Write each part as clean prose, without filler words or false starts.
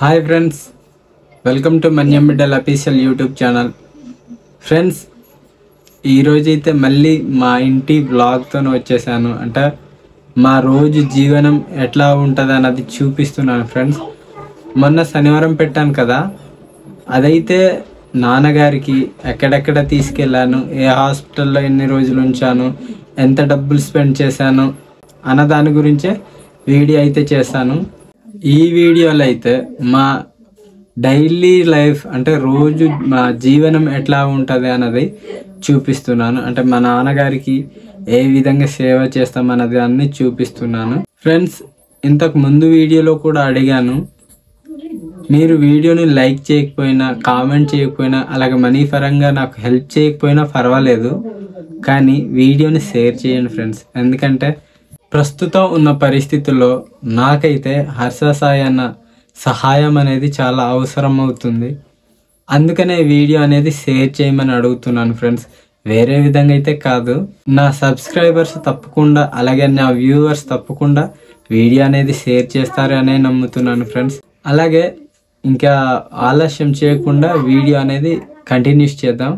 Hi friends, welcome to మన్యం బిడ్డల official YouTube channel. Friends, ఈరోజైతే మళ్ళీ మా ఇంటి బ్లాగ్తో వచ్చేసాను. అంటే మా రోజు జీవనం ఎట్లా ఉంటుంది అన్నది చూపిస్తున్నాను ఫ్రెండ్స్. మొన్న శనివారం పెట్టాను కదా, అదైతే నాన్నగారికి ఎక్కడెక్కడ తీసుకెళ్ళాను, ఏ హాస్పిటల్లో ఎన్ని రోజులు ఉంచాను, ఎంత డబ్బులు స్పెండ్ చేశాను అన్న దాని గురించే వీడియో అయితే చేశాను. ఈ వీడియోలో అయితే మా డైలీ లైఫ్ అంటే రోజు మా జీవనం ఎట్లా ఉంటుంది అన్నది చూపిస్తున్నాను. అంటే మా నాన్నగారికి ఏ విధంగా సేవ చేస్తామన్నది అన్ని చూపిస్తున్నాను. ఫ్రెండ్స్, ఇంతకు ముందు వీడియోలో కూడా అడిగాను, మీరు వీడియోని లైక్ చేయకపోయినా, కామెంట్ చేయకపోయినా, అలాగే మనీ పరంగా నాకు హెల్ప్ చేయకపోయినా పర్వాలేదు, కానీ వీడియోని షేర్ చేయండి ఫ్రెండ్స్. ఎందుకంటే ప్రస్తుతం ఉన్న పరిస్థితుల్లో నాకైతే హర్ష సాయి అన్న సహాయం అనేది చాలా అవసరం అవుతుంది. అందుకనే వీడియో అనేది షేర్ చేయమని అడుగుతున్నాను ఫ్రెండ్స్. వేరే విధంగా అయితే కాదు. నా సబ్స్క్రైబర్స్ తప్పకుండా, అలాగే నా వ్యూవర్స్ తప్పకుండా వీడియో అనేది షేర్ చేస్తారనే నమ్ముతున్నాను ఫ్రెండ్స్. అలాగే ఇంకా ఆలస్యం చేయకుండా వీడియో అనేది కంటిన్యూస్ చేద్దాం.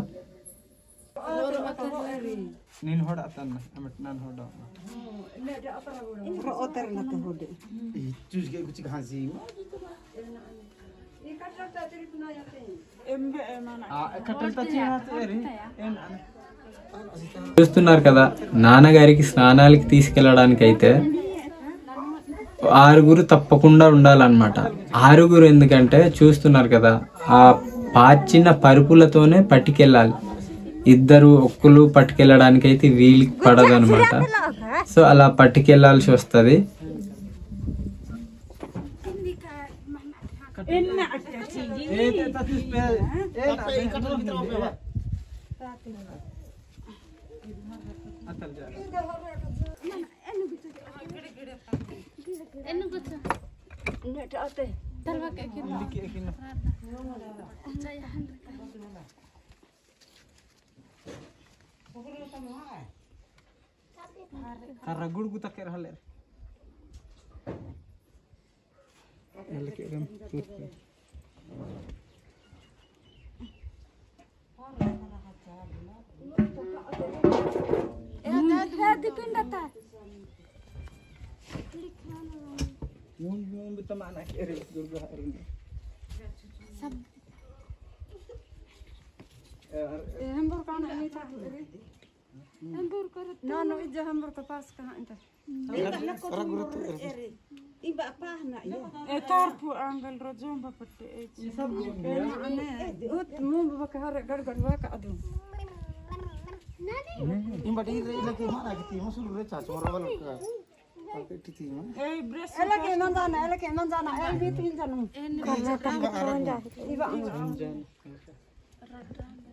చూస్తున్నారు కదా, నాన్నగారికి స్నానాలకి తీసుకెళ్ళడానికి అయితే 6 తప్పకుండా ఉండాలన్నమాట. 6 ఎందుకంటే చూస్తున్నారు కదా, ఆ పాచిన పరుపులతోనే పట్టుకెళ్ళాలి. 2 ఒక్కలు పట్టుకెళ్ళడానికి అయితే వీలు పడదు అనమాట. సో అలా పట్టుకెళ్ళాల్సి వస్తుంది.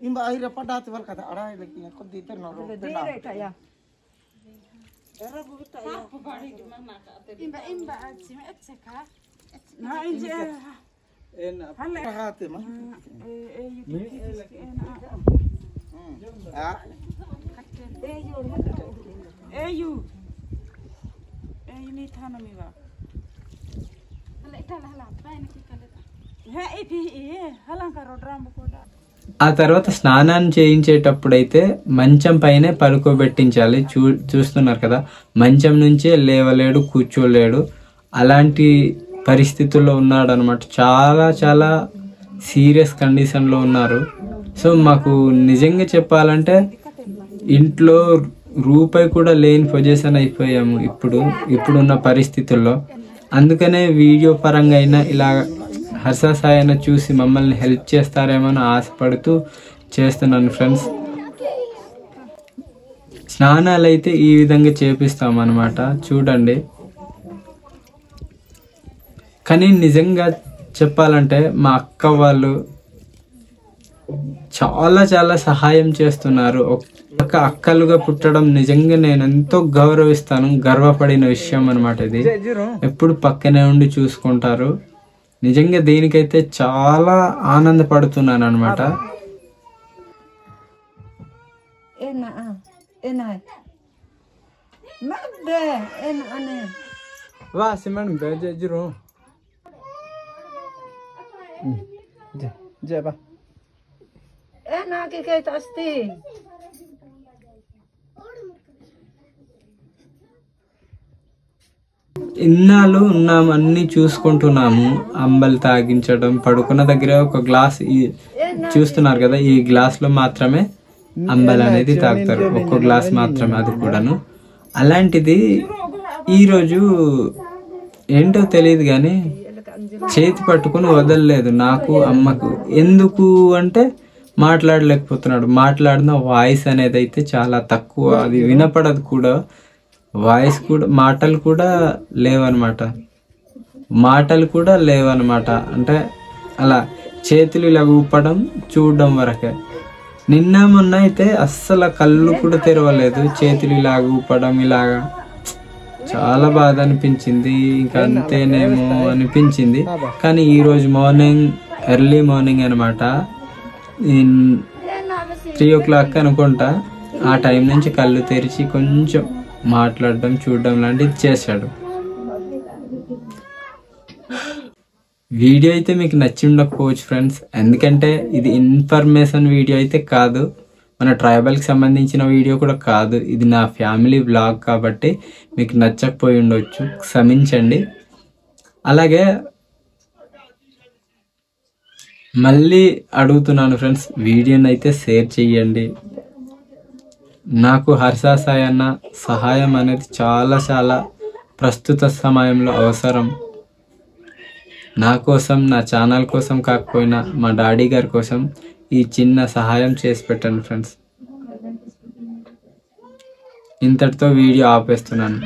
Imba akhirnya pada tuan kata ada lagi yang kau tidur noro benar. Imba aja macam nah ini halah hati mah. Ini thana miwa. ఆ తర్వాత స్నానాన్ని చేయించేటప్పుడైతే మంచం పైనే పడుకోబెట్టించాలి. చూస్తున్నారు కదా, మంచం నుంచే లేవలేడు, కూర్చోలేడు. అలాంటి పరిస్థితుల్లో ఉన్నాడు అనమాట. చాలా చాలా సీరియస్ కండిషన్లో ఉన్నారు. సో మాకు నిజంగా చెప్పాలంటే ఇంట్లో రూపాయి కూడా లేని పొజిషన్ అయిపోయాము ఇప్పుడున్న పరిస్థితుల్లో. అందుకనే వీడియో పరంగా అయినా ఇలా హర్ష సాయిని చూసి మమ్మల్ని హెల్ప్ చేస్తారేమో అని ఆశపడుతూ చేస్తున్నాను ఫ్రెండ్స్. స్నానాలు అయితే ఈ విధంగా చేపిస్తాం అన్నమాట, చూడండి. కానీ నిజంగా చెప్పాలంటే మా అక్క వాళ్ళు చాలా చాలా సహాయం చేస్తున్నారు. ఒక అక్కలుగా పుట్టడం నిజంగా నేను ఎంతో గౌరవిస్తాను, గర్వపడిన విషయం అనమాట. ఇది ఎప్పుడు పక్కనే ఉండి చూసుకుంటారు. నిజంగా దీనికైతే చాలా ఆనందపడుతున్నాను అనమాట. చెప్పా నాకైతే వస్తే ఇన్నాళ్ళు ఉన్నాము, అన్ని చూసుకుంటున్నాము. అంబలు తాగించడం, పడుకున్న దగ్గర ఒక గ్లాస్ చూస్తున్నారు కదా, ఈ గ్లాస్ లో మాత్రమే అంబలు అనేది తాగుతారు, ఒక్క గ్లాస్ మాత్రమే, అది కూడాను. అలాంటిది ఈరోజు ఏంటో తెలియదు కానీ చేతి పట్టుకుని వదలలేదు నాకు, అమ్మకు. ఎందుకు అంటే మాట్లాడలేకపోతున్నాడు. మాట్లాడిన వాయిస్ అనేది అయితే చాలా తక్కువ, అది వినపడదు కూడా. వాయిస్ కూడా, మాటలు కూడా లేవన్నమాట. అంటే అలా చేతులు ఇలా ఊపడం, చూడడం వరకే. నిన్న మొన్న అయితే అస్సలు కళ్ళు కూడా తెరవలేదు, చేతులు ఇలా ఊపడం, ఇలాగా చాలా బాధ అనిపించింది. ఇంకా అంతేనేమో అనిపించింది. కానీ ఈరోజు మార్నింగ్, ఎర్లీ మార్నింగ్ అనమాట, 3 o'clock అనుకుంటా, ఆ టైం నుంచి కళ్ళు తెరిచి కొంచెం మాట్లాడడం, చూడడం లాంటిది చేశాడు. వీడియో అయితే మీకు నచ్చి ఉండకపోవచ్చు ఫ్రెండ్స్, ఎందుకంటే ఇది ఇన్ఫర్మేషన్ వీడియో అయితే కాదు, మన ట్రైబల్కి సంబంధించిన వీడియో కూడా కాదు. ఇది నా ఫ్యామిలీ వ్లాగ్ కాబట్టి మీకు నచ్చకపోయి ఉండొచ్చు, క్షమించండి. అలాగే మళ్ళీ అడుగుతున్నాను ఫ్రెండ్స్, వీడియోని అయితే షేర్ చేయండి. నాకు హర్ష సాయి అన్న సహాయం అనేది చాలా చాలా ప్రస్తుత సమయంలో అవసరం. నా కోసం, నా ఛానల్ కోసం కాకపోయినా మా డాడీ గారి కోసం ఈ చిన్న సహాయం చేసి పెట్టండి ఫ్రెండ్స్. ఇంతటితో వీడియో ఆపేస్తున్నాను.